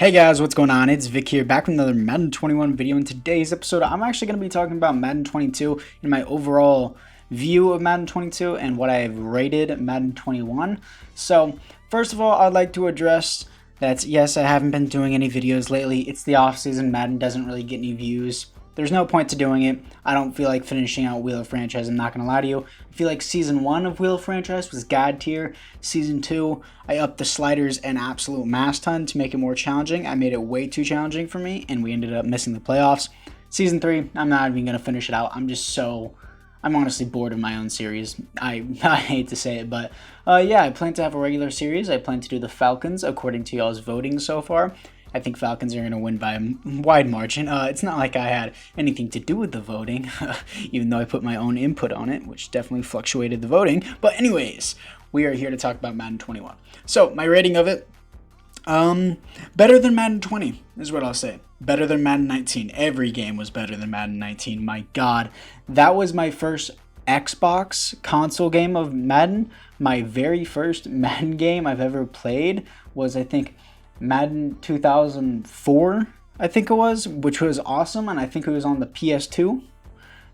Hey guys, what's going on? It's Vic here, back with another Madden 21 video. In today's episode, I'm actually going to be talking about Madden 22 and my overall view of Madden 22 and what I've rated Madden 21. So, first of all, I'd like to address that, yes, I haven't been doing any videos lately. It's the off-season. Madden doesn't really get any views. There's no point to doing it. I don't feel like finishing out Wheel of Franchise, I'm not going to lie to you. I feel like Season 1 of Wheel of Franchise was God tier. Season 2, I upped the sliders an absolute mass ton to make it more challenging. I made it way too challenging for me, and we ended up missing the playoffs. Season 3, I'm not even going to finish it out. I'm honestly bored of my own series. I hate to say it, but yeah, I plan to have a regular series. I plan to do the Falcons according to y'all's voting so far. I think Falcons are going to win by a wide margin. It's not like I had anything to do with the voting, even though I put my own input on it, which definitely fluctuated the voting. But anyways, we are here to talk about Madden 21. So, my rating of it, better than Madden 20 is what I'll say. Better than Madden 19. Every game was better than Madden 19. My God, that was my first Xbox console game of Madden. My very first Madden game I've ever played was, I think, Madden 2004, I think it was, which was awesome, and I think it was on the PS2.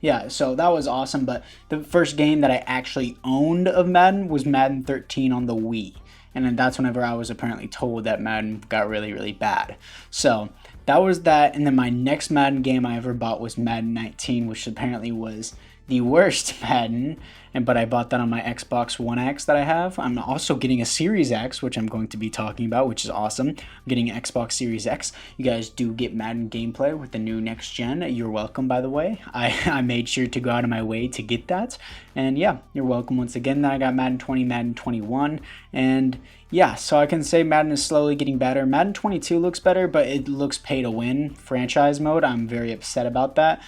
Yeah, so that was awesome, but the first game that I actually owned of Madden was Madden 13 on the Wii. And then that's whenever I was apparently told that Madden got really, really bad. So that was that, and then my next Madden game I ever bought was Madden 19, which apparently was the worst Madden, but I bought that on my Xbox One X that I have. I'm also getting a Series X, which I'm going to be talking about, which is awesome. I'm getting an Xbox Series X. You guys do get Madden gameplay with the new next gen. You're welcome, by the way. I made sure to go out of my way to get that. And yeah, you're welcome once again. Then I got Madden 20, Madden 21, and yeah, so I can say Madden is slowly getting better. Madden 22 looks better, but it looks pay to win franchise mode. I'm very upset about that.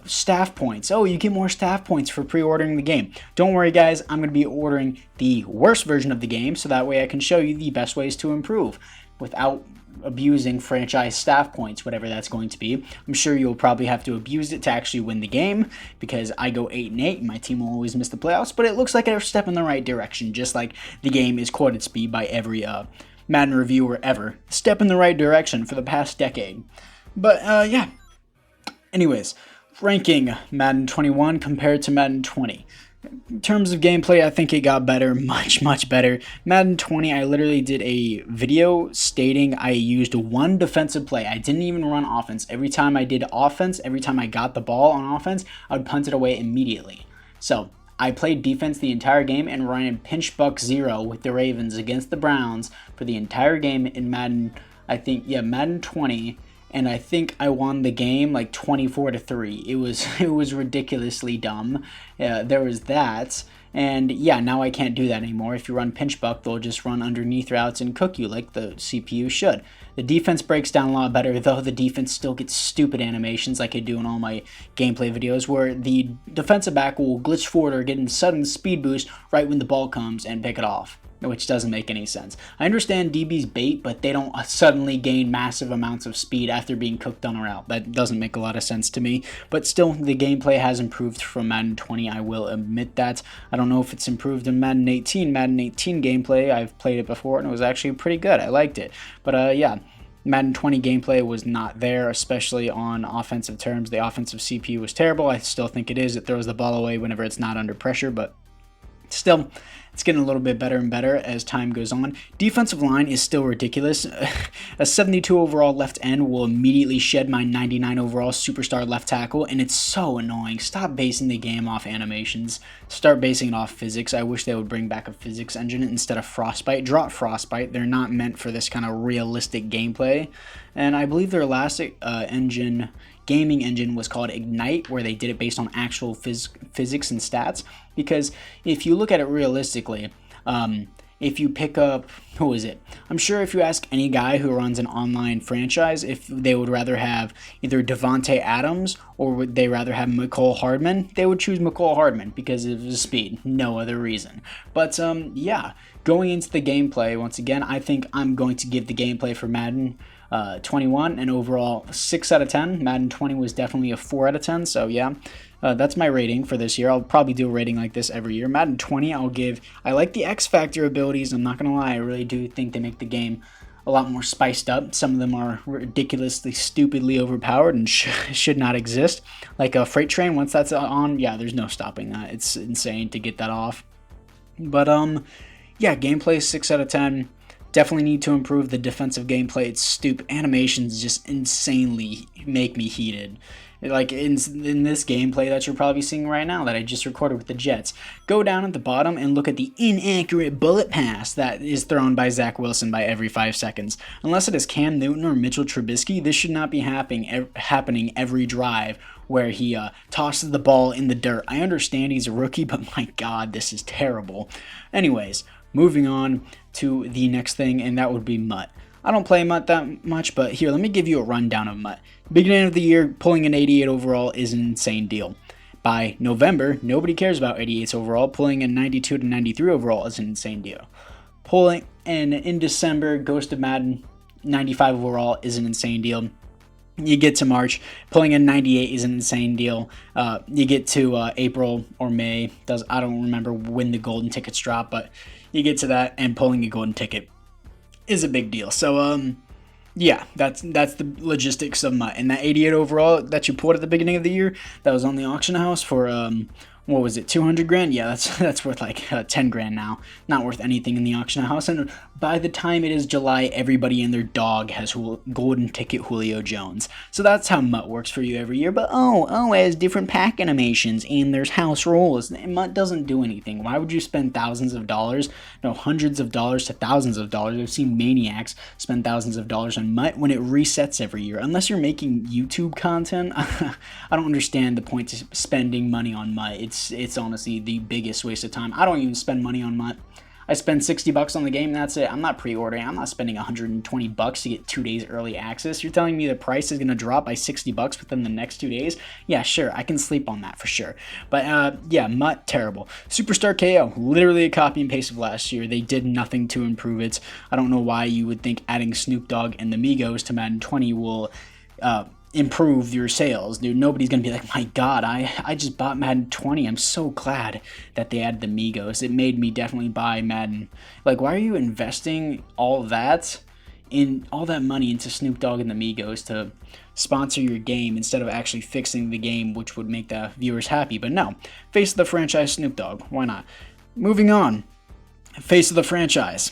Staff points. Oh, you get more staff points for pre-ordering the game. Don't worry, guys. I'm going to be ordering the worst version of the game, so that way I can show you the best ways to improve without abusing franchise staff points, whatever that's going to be. I'm sure you'll probably have to abuse it to actually win the game, because I go 8-8 and my team will always miss the playoffs, but it looks like a step in the right direction, just like the game is quoted to be by every Madden reviewer ever. Step in the right direction for the past decade. But yeah. Anyways, ranking Madden 21 compared to Madden 20. In terms of gameplay, I think it got better, much better. Madden 20, I literally did a video stating I used one defensive play. I didn't even run offense. Every time I did offense, every time I got the ball on offense, I would punt it away immediately. So I played defense the entire game and ran pinch buck 0 with the Ravens against the Browns for the entire game in Madden, Madden 20. And I think I won the game like 24-3. It was ridiculously dumb. There was that. And yeah, now I can't do that anymore. If you run pinch buck, they'll just run underneath routes and cook you like the CPU should. The defense breaks down a lot better, though the defense still gets stupid animations like I do in all my gameplay videos, where the defensive back will glitch forward or get a sudden speed boost right when the ball comes and pick it off, which doesn't make any sense. I understand DB's bait, but they don't suddenly gain massive amounts of speed after being cooked on a route. That doesn't make a lot of sense to me. But still, the gameplay has improved from Madden 20, I will admit that. I don't know if it's improved in Madden 18. Madden 18 gameplay, I've played it before, and it was actually pretty good. I liked it. But yeah, Madden 20 gameplay was not there, especially on offensive terms. The offensive CPU was terrible. I still think it is. It throws the ball away whenever it's not under pressure, but still, it's getting a little bit better and better as time goes on. Defensive line is still ridiculous. A 72 overall left end will immediately shed my 99 overall superstar left tackle, and it's so annoying. Stop basing the game off animations. Start basing it off physics. I wish they would bring back a physics engine instead of Frostbite. Drop Frostbite. They're not meant for this kind of realistic gameplay. And I believe their last gaming engine was called Ignite, where they did it based on actual physics and stats. Because if you look at it realistically, if you pick up, who is it? I'm sure if you ask any guy who runs an online franchise if they would rather have either Devontae Adams or would they rather have McCole Hardman, they would choose McCole Hardman because of his speed, no other reason. But yeah, going into the gameplay, once again, I think I'm going to give the gameplay for Madden 21 an overall 6 out of 10. Madden 20 was definitely a 4 out of 10, so yeah. That's my rating for this year. I'll probably do a rating like this every year. Madden 20, I like the X Factor abilities. I'm not going to lie. I really do think they make the game a lot more spiced up. Some of them are ridiculously, stupidly overpowered and should not exist. Like a freight train, once that's on, yeah, there's no stopping that. It's insane to get that off. But yeah, gameplay 6 out of 10. Definitely need to improve the defensive gameplay. It's stupid. Animations just insanely make me heated. Like in this gameplay that you're probably seeing right now that I just recorded with the Jets. Go down at the bottom and look at the inaccurate bullet pass that is thrown by Zach Wilson by every 5 seconds. Unless it is Cam Newton or Mitchell Trubisky, this should not be happening every drive where he tosses the ball in the dirt. I understand he's a rookie, but my God, this is terrible. Anyways, moving on to the next thing, and that would be MUT. I don't play MUT that much, but here, let me give you a rundown of MUT. Beginning of the year, pulling an 88 overall is an insane deal. By November, nobody cares about 88s overall. Pulling a 92 to 93 overall is an insane deal. Pulling, and in December, Ghost of Madden 95 overall is an insane deal. You get to March, pulling a 98 is an insane deal. You get to April or May. I don't remember when the golden tickets drop, but you get to that, and pulling a golden ticket is a big deal. So yeah, that's the logistics of MUT. And that 88 overall that you pulled at the beginning of the year, that was on the auction house for what was it, 200 grand? Yeah, that's worth like 10 grand now. Not worth anything in the auction house. And by the time it is July, everybody and their dog has golden ticket Julio Jones. So that's how MUT works for you every year. But it has different pack animations and there's house rules. MUT doesn't do anything. Why would you spend thousands of dollars, no, hundreds of dollars to thousands of dollars? I've seen maniacs spend thousands of dollars on MUT when it resets every year. Unless you're making YouTube content, I don't understand the point of spending money on MUT. It's honestly the biggest waste of time. I don't even spend money on MUT. I spend $60 on the game and that's it. I'm not pre-ordering. I'm not spending $120 to get 2 days early access. You're telling me the price is going to drop by $60 within the next 2 days? Yeah, sure. I can sleep on that for sure. But yeah, MUT, terrible. Superstar KO, literally a copy and paste of last year. They did nothing to improve it. I don't know why you would think adding Snoop Dogg and the Migos to Madden 20 will improve your sales, dude. Nobody's gonna be like, my God, I just bought Madden 20. I'm so glad that they added the Migos. It made me definitely buy Madden. Like, why are you investing all that money into Snoop Dogg and the Migos to sponsor your game instead of actually fixing the game, which would make the viewers happy? But no, face of the franchise, Snoop Dogg. Why not? Moving on, face of the franchise.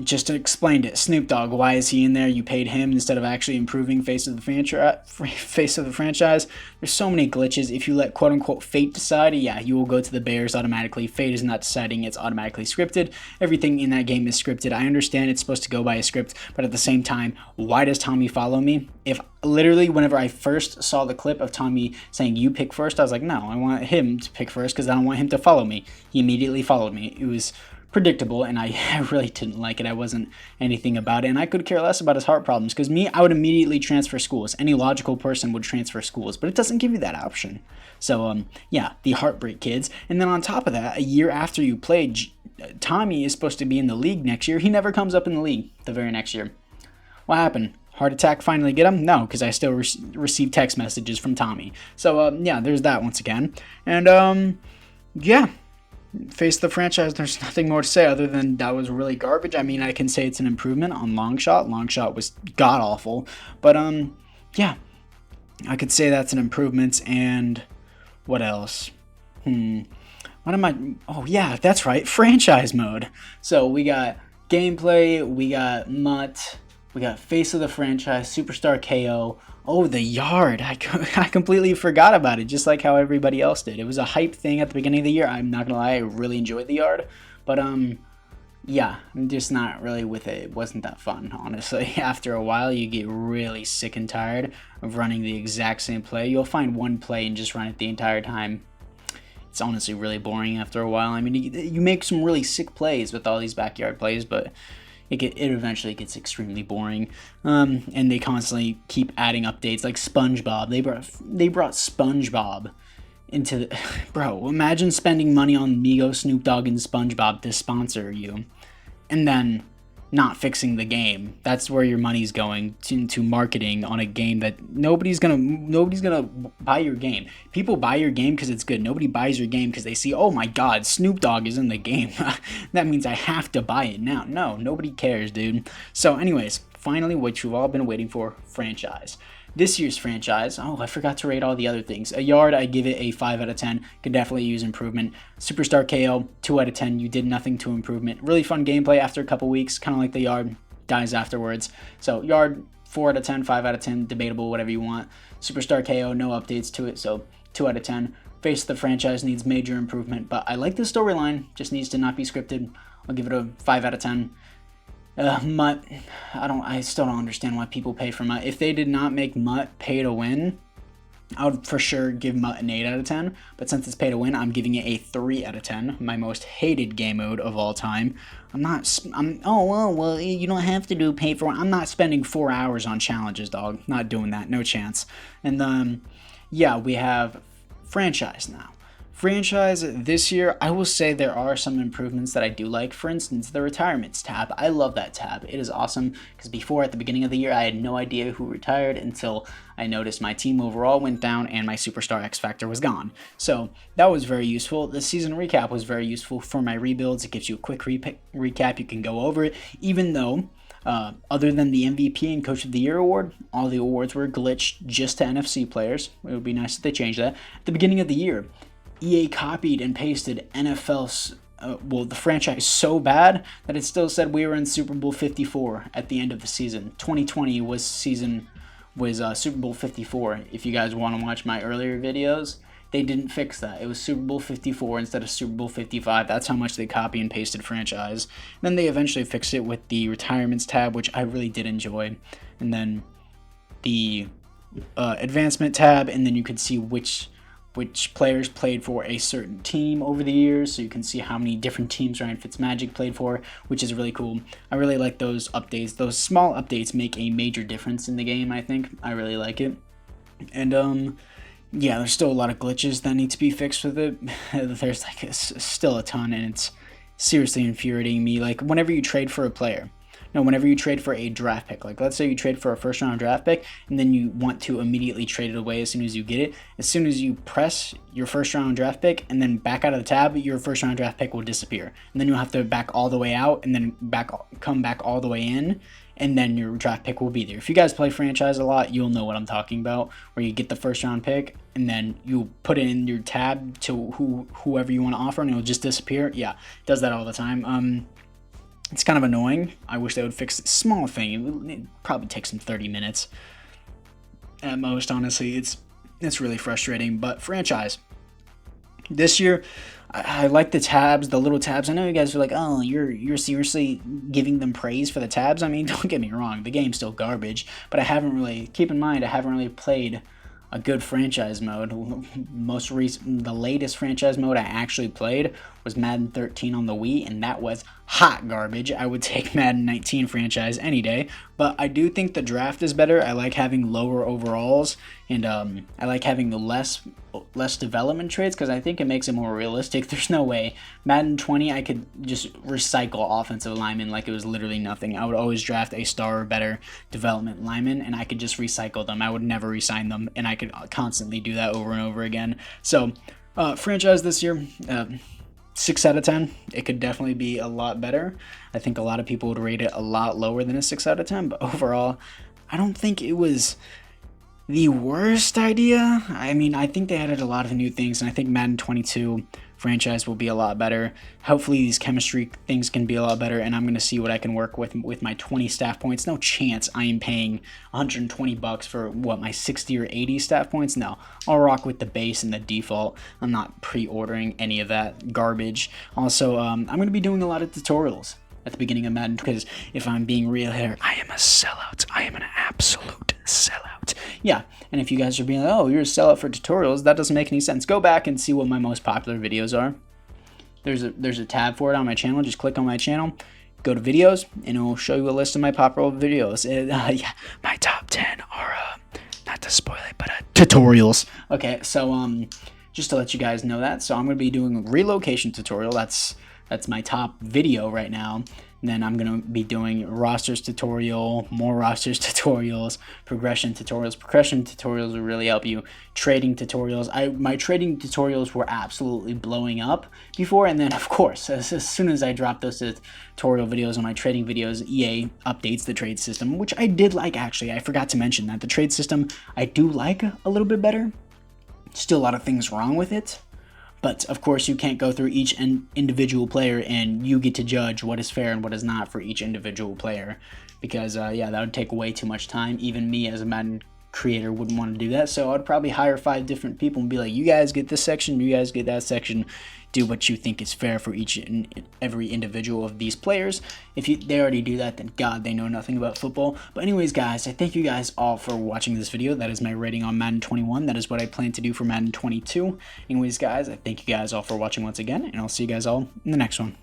Just explained it. Snoop Dogg, why is he in there? You paid him instead of actually improving face of the franchise. There's so many glitches. If you let quote-unquote fate decide, yeah, you will go to the Bears automatically. Fate is not deciding. It's automatically scripted. Everything in that game is scripted. I understand it's supposed to go by a script, but at the same time, why does Tommy follow me? If literally whenever I first saw the clip of Tommy saying you pick first, I was like, no, I want him to pick first because I don't want him to follow me. He immediately followed me. It was predictable, and I really didn't like it. I wasn't anything about it, and I could care less about his heart problems, because me, I would immediately transfer schools. Any logical person would transfer schools, but it doesn't give you that option. So yeah, the heartbreak kids. And then on top of that, a year after you played, Tommy is supposed to be in the league next year. He never comes up in the league the very next year. What happened? Heart attack finally get him? No, because I still receive text messages from Tommy. So yeah, there's that once again. And yeah, face the franchise, there's nothing more to say other than that was really garbage. I mean, I can say it's an improvement on Longshot. Longshot was god-awful. But, yeah, I could say that's an improvement. And what else? What am I... Oh, yeah, that's right. Franchise mode. So we got gameplay, we got MUT, we got face of the franchise, Superstar KO. Oh, the yard. I completely forgot about it, just like how everybody else did. It was a hype thing at the beginning of the year. I'm not going to lie, I really enjoyed the yard. But, yeah, I'm just not really with it. It wasn't that fun, honestly. After a while, you get really sick and tired of running the exact same play. You'll find one play and just run it the entire time. It's honestly really boring after a while. I mean, you make some really sick plays with all these backyard plays, but it eventually gets extremely boring. And they constantly keep adding updates like SpongeBob. They brought SpongeBob into the... Bro, imagine spending money on Migos, Snoop Dogg, and SpongeBob to sponsor you. And then not fixing the game. That's where your money's going to marketing on a game that nobody's gonna buy your game. People buy your game because it's good. Nobody buys your game because they see, oh my god, Snoop Dogg is in the game. That means I have to buy it now. No, nobody cares, dude. So anyways, finally, what you've all been waiting for, franchise. This year's franchise, oh, I forgot to rate all the other things. A yard, I give it a 5 out of 10. Could definitely use improvement. Superstar KO, 2 out of 10. You did nothing to improvement. Really fun gameplay after a couple weeks, kind of like the yard, dies afterwards. So yard, 4 out of 10, 5 out of 10, debatable, whatever you want. Superstar KO, no updates to it, so 2 out of 10. Face of the franchise needs major improvement, but I like the storyline, just needs to not be scripted. I'll give it a 5 out of 10. Mutt, I still don't understand why people pay for Mutt. If they did not make Mutt pay to win, I would for sure give Mutt an 8 out of 10. But since it's pay to win, I'm giving it a 3 out of 10. My most hated game mode of all time. Well, you don't have to do pay for one. I'm not spending 4 hours on challenges, dog. Not doing that, no chance. And yeah, we have franchise now. Franchise this year, I will say there are some improvements that I do like. For instance, the retirements tab. I love that tab. It is awesome because before, at the beginning of the year, I had no idea who retired until I noticed my team overall went down and my superstar X Factor was gone. So that was very useful. The season recap was very useful for my rebuilds. It gives you a quick recap. You can go over it, even though other than the MVP and Coach of the Year award, all the awards were glitched just to NFC players. It would be nice if they changed that. At the beginning of the year, EA copied and pasted NFL's, the franchise so bad that it still said we were in Super Bowl 54 at the end of the season. 2020 was Super Bowl 54. If you guys want to watch my earlier videos, they didn't fix that. It was Super Bowl 54 instead of Super Bowl 55. That's how much they copy and pasted franchise. Then they eventually fixed it with the retirements tab, which I really did enjoy. And then the advancement tab, and then you could see which players played for a certain team over the years, so you can see how many different teams Ryan Fitzmagic played for, which is really cool. I really like those updates. Those small updates make a major difference in the game, I think. I really like it. And yeah, there's still a lot of glitches that need to be fixed with it. There's like still a ton, and it's seriously infuriating me. Like whenever you trade for a player, whenever you trade for a draft pick, like let's say you trade for a first round draft pick and then you want to immediately trade it away as soon as you get it, as soon as you press your first round draft pick and then back out of the tab, your first round draft pick will disappear. And then you'll have to back all the way out and then come back all the way in, and then your draft pick will be there. If you guys play franchise a lot, you'll know what I'm talking about, where you get the first round pick and then you put it in your tab to whoever you want to offer and it'll just disappear. Yeah, it does that all the time. It's kind of annoying. I wish they would fix this small thing. It probably takes them 30 minutes at most, honestly. It's really frustrating. But franchise. This year, I like the tabs, the little tabs. I know you guys are like, oh, you're seriously giving them praise for the tabs? I mean, don't get me wrong. The game's still garbage. But keep in mind, I haven't really played a good franchise mode. The latest franchise mode I actually played was Madden 13 on the Wii, and that was hot garbage. I would take Madden 19 franchise any day, but I do think the draft is better. I like having lower overalls, and I like having the less development traits because I think it makes it more realistic. There's no way Madden 20 I could just recycle offensive linemen like it was literally nothing. I would always draft a star or better development lineman, and I could just recycle them. I would never resign them, and I could constantly do that over and over again. So franchise this year, 6 out of 10. It could definitely be a lot better. I think a lot of people would rate it a lot lower than a 6 out of 10, but overall, I don't think it was the worst idea. I mean, I think they added a lot of new things, and I think Madden 22 franchise will be a lot better. Hopefully these chemistry things can be a lot better, and I'm going to see what I can work with my 20 staff points. No chance I am paying $120 for my 60 or 80 staff points. No, I'll rock with the base and the default. I'm not pre-ordering any of that garbage. Also, I'm going to be doing a lot of tutorials at the beginning of Madden, because if I'm being real here, I am a sellout. I am an absolute sellout. Yeah, and if you guys are being like, oh, you're a sellout for tutorials, that doesn't make any sense. Go back and see what my most popular videos are. There's a tab for it on my channel. Just click on my channel, go to videos, and it will show you a list of my popular videos. Yeah, my top 10 are, not to spoil it, but tutorials. Okay, so just to let you guys know that, so I'm going to be doing a relocation tutorial. That's my top video right now. Then I'm going to be doing rosters tutorial, more rosters tutorials, progression tutorials. Progression tutorials will really help you. Trading tutorials. My trading tutorials were absolutely blowing up before, and then of course, as soon as I dropped those tutorial videos on my trading videos, EA updates the trade system, which I did like actually. I forgot to mention that the trade system I do like a little bit better. Still a lot of things wrong with it. But of course, you can't go through each individual player and you get to judge what is fair and what is not for each individual player. Because, yeah, that would take way too much time. Even me as a Madden creator wouldn't want to do that. So I'd probably hire 5 different people and be like, you guys get this section, you guys get that section. Do what you think is fair for each and every individual of these players. If they already do that, then God, they know nothing about football. But anyways, guys, I thank you guys all for watching this video. That is my rating on Madden 21. That is what I plan to do for Madden 22. Anyways, guys, I thank you guys all for watching once again, and I'll see you guys all in the next one.